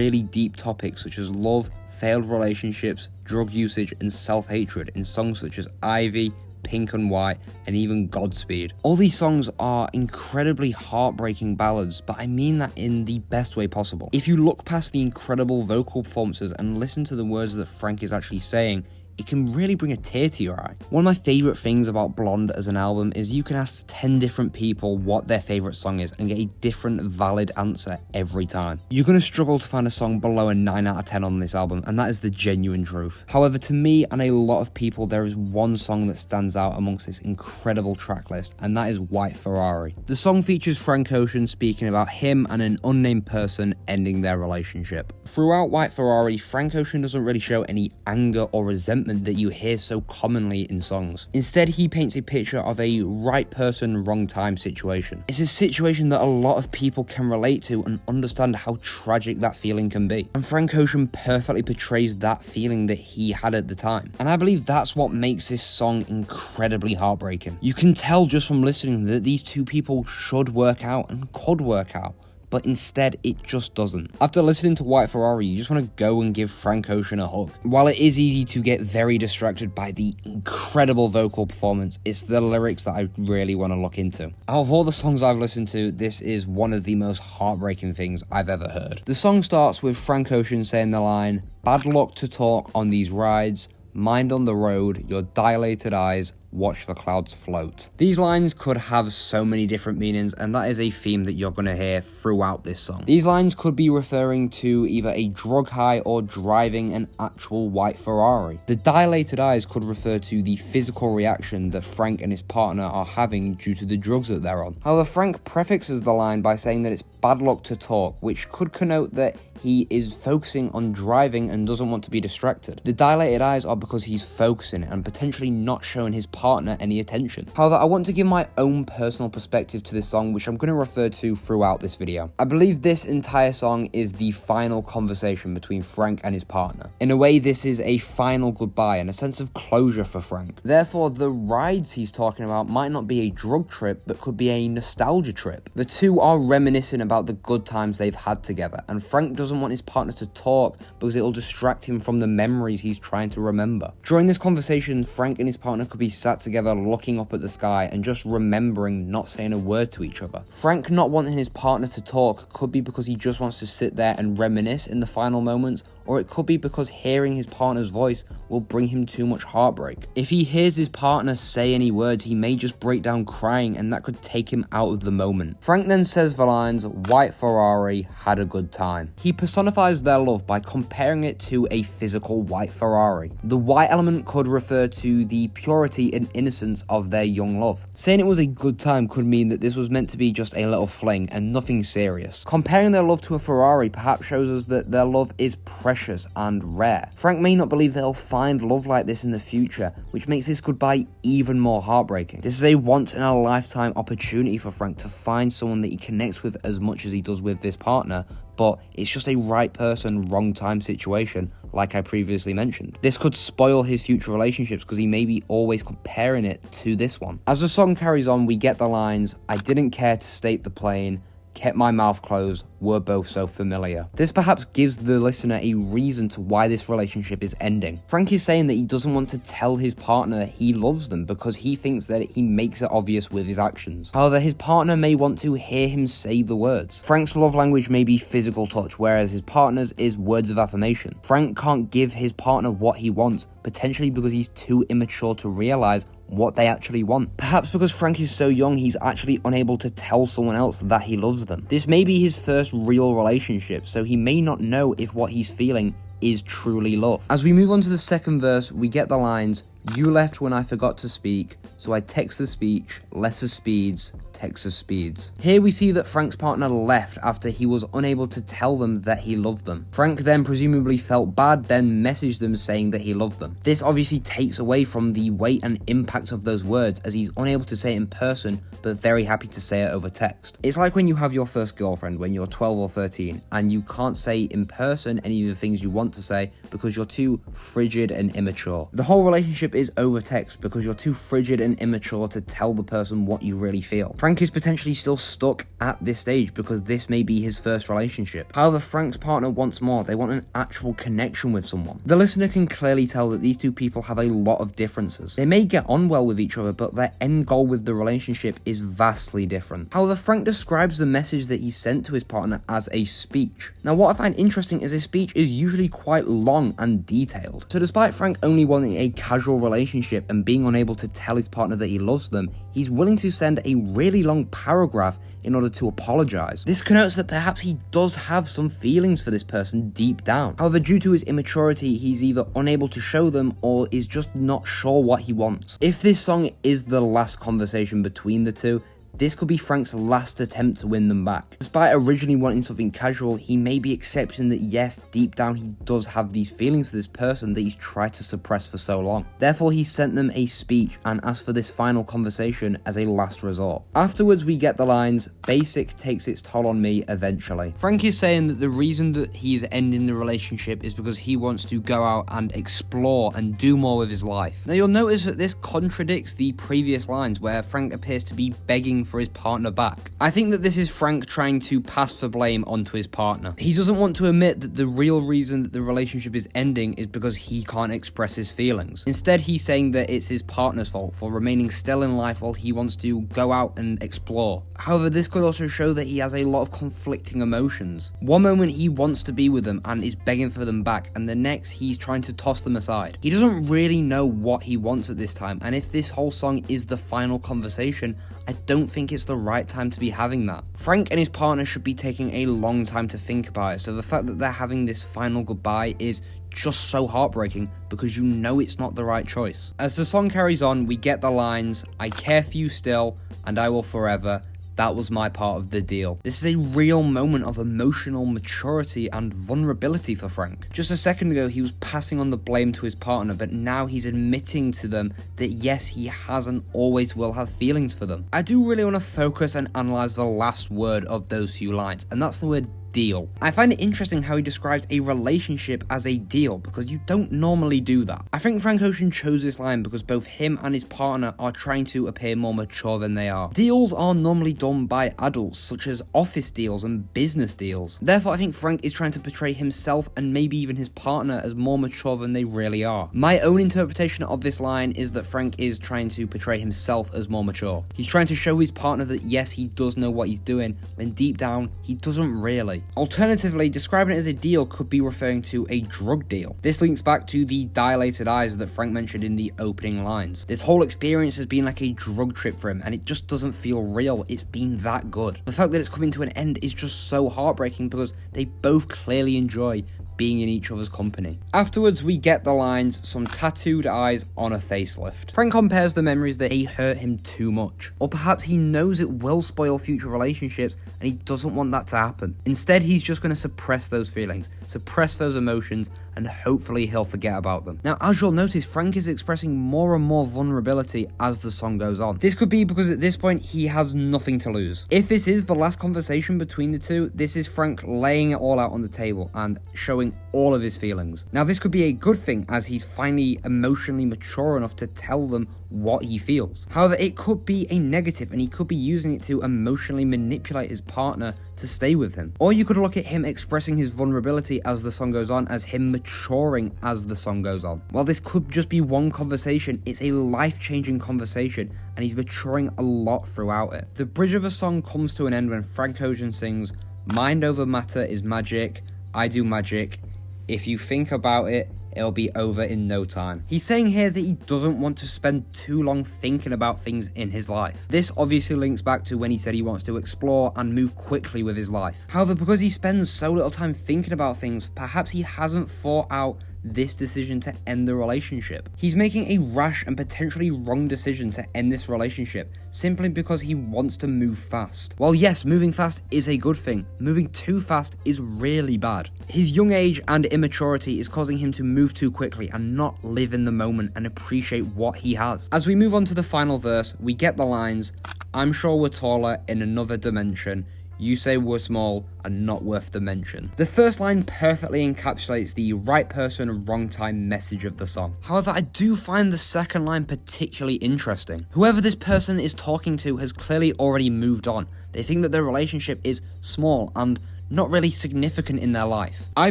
really deep topics such as love, failed relationships, drug usage, and self-hatred in songs such as Ivy, Pink and White, and even Godspeed. All these songs are incredibly heartbreaking ballads, but I mean that in the best way possible. If you look past the incredible vocal performances and listen to the words that Frank is actually saying, it can really bring a tear to your eye. One of my favourite things about Blonde as an album is you can ask 10 different people what their favourite song is and get a different valid answer every time. You're going to struggle to find a song below a 9 out of 10 on this album, and that is the genuine truth. However, to me and a lot of people, there is one song that stands out amongst this incredible track list, and that is White Ferrari. The song features Frank Ocean speaking about him and an unnamed person ending their relationship. Throughout White Ferrari, Frank Ocean doesn't really show any anger or resentment that you hear so commonly in songs. Instead, he paints a picture of a right person, wrong time situation. It's a situation that a lot of people can relate to and understand how tragic that feeling can be. And Frank Ocean perfectly portrays that feeling that he had at the time. And I believe that's what makes this song incredibly heartbreaking. You can tell just from listening that these two people should work out and could work out, but instead it just doesn't. After listening to White Ferrari, you just want to go and give Frank Ocean a hug. While it is easy to get very distracted by the incredible vocal performance, it's the lyrics that I really want to look into. Out of all the songs I've listened to, this is one of the most heartbreaking things I've ever heard. The song starts with Frank Ocean saying the line, "Bad luck to talk on these rides, mind on the road, your dilated eyes, watch the clouds float." These lines could have so many different meanings, and that is a theme that you're going to hear throughout this song. These lines could be referring to either a drug high or driving an actual white Ferrari. The dilated eyes could refer to the physical reaction that Frank and his partner are having due to the drugs that they're on. However, Frank prefixes the line by saying that it's bad luck to talk, which could connote that he is focusing on driving and doesn't want to be distracted. The dilated eyes are because he's focusing and potentially not showing his partner any attention. However, I want to give my own personal perspective to this song, which I'm going to refer to throughout this video. I believe this entire song is the final conversation between Frank and his partner. In a way, this is a final goodbye and a sense of closure for Frank. Therefore, the rides he's talking about might not be a drug trip, but could be a nostalgia trip. The two are reminiscing about the good times they've had together, and Frank doesn't want his partner to talk because it'll distract him from the memories he's trying to remember. During this conversation, Frank and his partner could be sat together looking up at the sky and just remembering not saying a word to each other. Frank not wanting his partner to talk could be because he just wants to sit there and reminisce in the final moments, or it could be because hearing his partner's voice will bring him too much heartbreak. If he hears his partner say any words, he may just break down crying, and that could take him out of the moment. Frank then says the lines, "White Ferrari, had a good time." He personifies their love by comparing it to a physical white Ferrari. The white element could refer to the purity and innocence of their young love. Saying it was a good time could mean that this was meant to be just a little fling and nothing serious. Comparing their love to a Ferrari perhaps shows us that their love is precious and rare. Frank may not believe that he'll find love like this in the future, which makes this goodbye even more heartbreaking. This is a once-in-a-lifetime opportunity for Frank to find someone that he connects with as much as he does with this partner, but it's just a right person, wrong time situation, like I previously mentioned. This could spoil his future relationships because he may be always comparing it to this one. As the song carries on, we get the lines, "I didn't care to state the plain, kept my mouth closed, we're both so familiar." This perhaps gives the listener a reason to why this relationship is ending. Frank is saying that he doesn't want to tell his partner that he loves them because he thinks that he makes it obvious with his actions. However, his partner may want to hear him say the words. Frank's love language may be physical touch, whereas his partner's is words of affirmation. Frank can't give his partner what he wants, potentially because he's too immature to realize what they actually want. Perhaps because Frank is so young, he's actually unable to tell someone else that he loves them. This may be his first real relationship, so he may not know if what he's feeling is truly love. As we move on to the second verse, we get the lines, "You left when I forgot to speak, so I text the speech, lesser speeds, Texas speeds." Here we see that Frank's partner left after he was unable to tell them that he loved them. Frank then presumably felt bad, then messaged them saying that he loved them. This obviously takes away from the weight and impact of those words, as he's unable to say it in person, but very happy to say it over text. It's like when you have your first girlfriend when you're 12 or 13, and you can't say in person any of the things you want to say because you're too frigid and immature. The whole relationship is over text because you're too frigid and immature to tell the person what you really feel. Frank Frank is potentially still stuck at this stage because this may be his first relationship. However, Frank's partner wants more. They want an actual connection with someone. The listener can clearly tell that these two people have a lot of differences. They may get on well with each other, but their end goal with the relationship is vastly different. However, Frank describes the message that he sent to his partner as a speech. Now, what I find interesting is a speech is usually quite long and detailed. So despite Frank only wanting a casual relationship and being unable to tell his partner that he loves them, he's willing to send a really long paragraph in order to apologize. This connotes that perhaps he does have some feelings for this person deep down. However, due to his immaturity, he's either unable to show them or is just not sure what he wants. If this song is the last conversation between the two, this could be Frank's last attempt to win them back. Despite originally wanting something casual, he may be accepting that yes, deep down he does have these feelings for this person that he's tried to suppress for so long. Therefore, he sent them a speech and asked for this final conversation as a last resort. Afterwards, we get the lines, "Basic takes its toll on me eventually." Frank is saying that the reason that he is ending the relationship is because he wants to go out and explore and do more with his life. Now, you'll notice that this contradicts the previous lines where Frank appears to be begging for his partner back. I think that this is Frank trying to pass the blame onto his partner. He doesn't want to admit that the real reason that the relationship is ending is because he can't express his feelings. Instead, he's saying that it's his partner's fault for remaining still in life while he wants to go out and explore. However, this could also show that he has a lot of conflicting emotions. One moment he wants to be with them and is begging for them back, and the next he's trying to toss them aside. He doesn't really know what he wants at this time, and if this whole song is the final conversation, I don't think it's the right time to be having that. Frank and his partner should be taking a long time to think about it, so the fact that they're having this final goodbye is just so heartbreaking because you know it's not the right choice. As the song carries on, we get the lines, "I care for you still, and I will forever. That was my part of the deal." This is a real moment of emotional maturity and vulnerability for Frank. Just a second ago, he was passing on the blame to his partner, but now he's admitting to them that yes, he has and always will have feelings for them. I do really want to focus and analyze the last word of those few lines, and that's the word deal. I find it interesting how he describes a relationship as a deal because you don't normally do that. I think Frank Ocean chose this line because both him and his partner are trying to appear more mature than they are. Deals are normally done by adults, such as office deals and business deals. Therefore, I think Frank is trying to portray himself and maybe even his partner as more mature than they really are. My own interpretation of this line is that Frank is trying to portray himself as more mature. He's trying to show his partner that yes, he does know what he's doing, when deep down, he doesn't really. Alternatively, describing it as a deal could be referring to a drug deal. This links back to the dilated eyes that Frank mentioned in the opening lines. This whole experience has been like a drug trip for him, and it just doesn't feel real. It's been that good. The fact that it's coming to an end is just so heartbreaking because they both clearly enjoy being in each other's company. Afterwards, we get the lines, "Some tattooed eyes on a facelift." Frank compares the memories that they hurt him too much, or perhaps he knows it will spoil future relationships and he doesn't want that to happen. Instead, he's just going to suppress those feelings, suppress those emotions, and hopefully he'll forget about them. Now, as you'll notice, Frank is expressing more and more vulnerability as the song goes on. This could be because at this point, he has nothing to lose. If this is the last conversation between the two, this is Frank laying it all out on the table and showing all of his feelings. Now, this could be a good thing as he's finally emotionally mature enough to tell them what he feels. However, it could be a negative and he could be using it to emotionally manipulate his partner to stay with him. Or you could look at him expressing his vulnerability as the song goes on as him maturing as the song goes on. While this could just be one conversation, it's a life-changing conversation and he's maturing a lot throughout it. The bridge of a song comes to an end when Frank Ocean sings, "Mind over matter is magic, I do magic. If you think about it, it'll be over in no time." He's saying here that he doesn't want to spend too long thinking about things in his life. This obviously links back to when he said he wants to explore and move quickly with his life. However, because he spends so little time thinking about things, perhaps he hasn't thought out this decision to end the relationship. He's making a rash and potentially wrong decision to end this relationship simply because he wants to move fast. While yes, moving fast is a good thing, moving too fast is really bad. His young age and immaturity is causing him to move too quickly and not live in the moment and appreciate what he has. As we move on to the final verse, we get the lines, "I'm sure we're taller in another dimension. you say we're small and not worth the mention. The first line perfectly encapsulates the right person, wrong time message of the song. However, I do find the second line particularly interesting. Whoever this person is talking to has clearly already moved on. They think that their relationship is small and not really significant in their life. I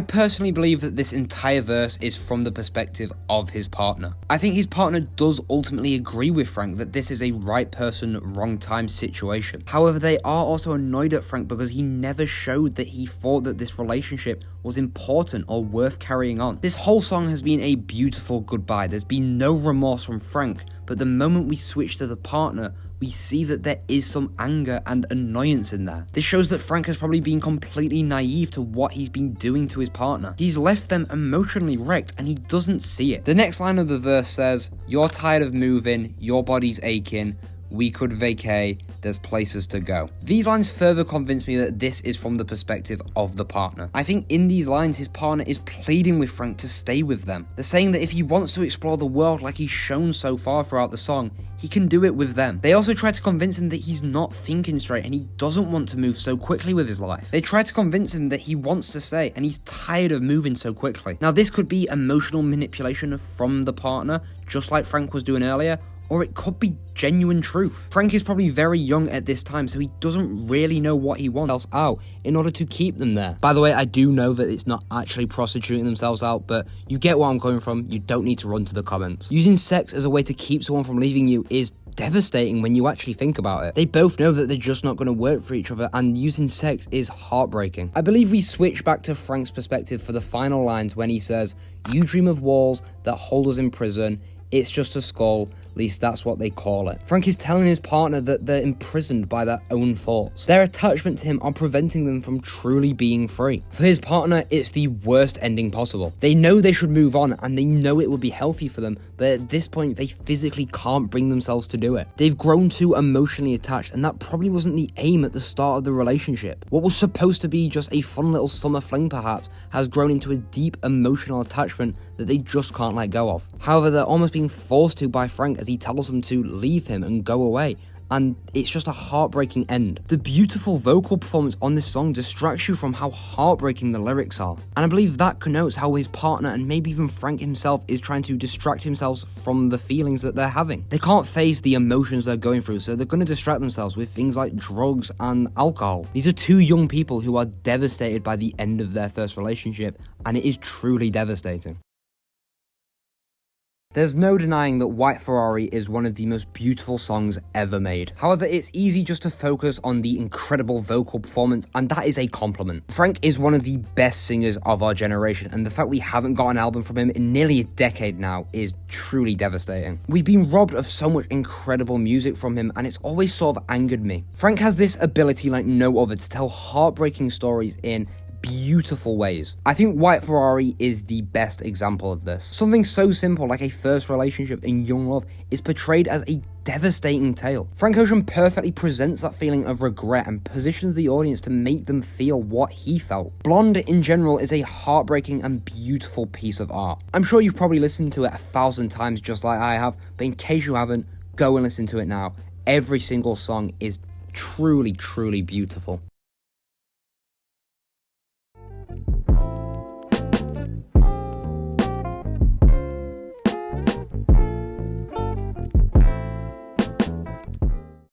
personally believe that this entire verse is from the perspective of his partner. I think his partner does ultimately agree with Frank that this is a right person, wrong time situation. However, they are also annoyed at Frank because he never showed that he thought that this relationship was important or worth carrying on. This whole song has been a beautiful goodbye. There's been no remorse from Frank, but the moment we switch to the partner, we see that there is some anger and annoyance in there. This shows that Frank has probably been completely naive to what he's been doing to his partner. He's left them emotionally wrecked and he doesn't see it. The next line of the verse says, "You're tired of moving, your body's aching, we could vacay, there's places to go." These lines further convince me that this is from the perspective of the partner. I think in these lines, his partner is pleading with Frank to stay with them. They're saying that if he wants to explore the world like he's shown so far throughout the song, he can do it with them. They also try to convince him that he's not thinking straight and he doesn't want to move so quickly with his life. They try to convince him that he wants to stay and he's tired of moving so quickly. Now, this could be emotional manipulation from the partner, just like Frank was doing earlier, or it could be genuine truth. Frank is probably very young at this time, so he doesn't really know what he wants out in order to keep them there. By the way, I do know that it's not actually prostituting themselves out, but you get where I'm coming from. You don't need to run to the comments. Using sex as a way to keep someone from leaving you is devastating when you actually think about it. They both know that they're just not going to work for each other, and using sex is heartbreaking. I believe we switch back to Frank's perspective for the final lines when he says, "You dream of walls that hold us in prison. It's just a skull, at least that's what they call it." Frank is telling his partner that they're imprisoned by their own thoughts. Their attachment to him are preventing them from truly being free. For his partner, it's the worst ending possible. They know they should move on and they know it would be healthy for them, but at this point they physically can't bring themselves to do it. They've grown too emotionally attached, and that probably wasn't the aim at the start of the relationship. What was supposed to be just a fun little summer fling perhaps has grown into a deep emotional attachment that they just can't let go of. However, they're almost being forced to by Frank as he tells them to leave him and go away, and it's just a heartbreaking end. The beautiful vocal performance on this song distracts you from how heartbreaking the lyrics are, and I believe that connotes how his partner and maybe even Frank himself is trying to distract himself from the feelings that they're having. They can't face the emotions they're going through, so they're going to distract themselves with things like drugs and alcohol. These are two young people who are devastated by the end of their first relationship, and it is truly devastating. There's no denying that White Ferrari is one of the most beautiful songs ever made. However, it's easy just to focus on the incredible vocal performance, and that is a compliment. Frank is one of the best singers of our generation, and the fact we haven't got an album from him in nearly a decade now is truly devastating. We've been robbed of so much incredible music from him, and it's always sort of angered me. Frank has this ability like no other to tell heartbreaking stories in beautiful ways. I think White Ferrari is the best example of this. Something so simple like a first relationship in young love is portrayed as a devastating tale. Frank Ocean perfectly presents that feeling of regret and positions the audience to make them feel what he felt. Blonde in general is a heartbreaking and beautiful piece of art. I'm sure you've probably listened to it 1,000 times just like I have, but in case you haven't, go and listen to it now. Every single song is truly, truly beautiful.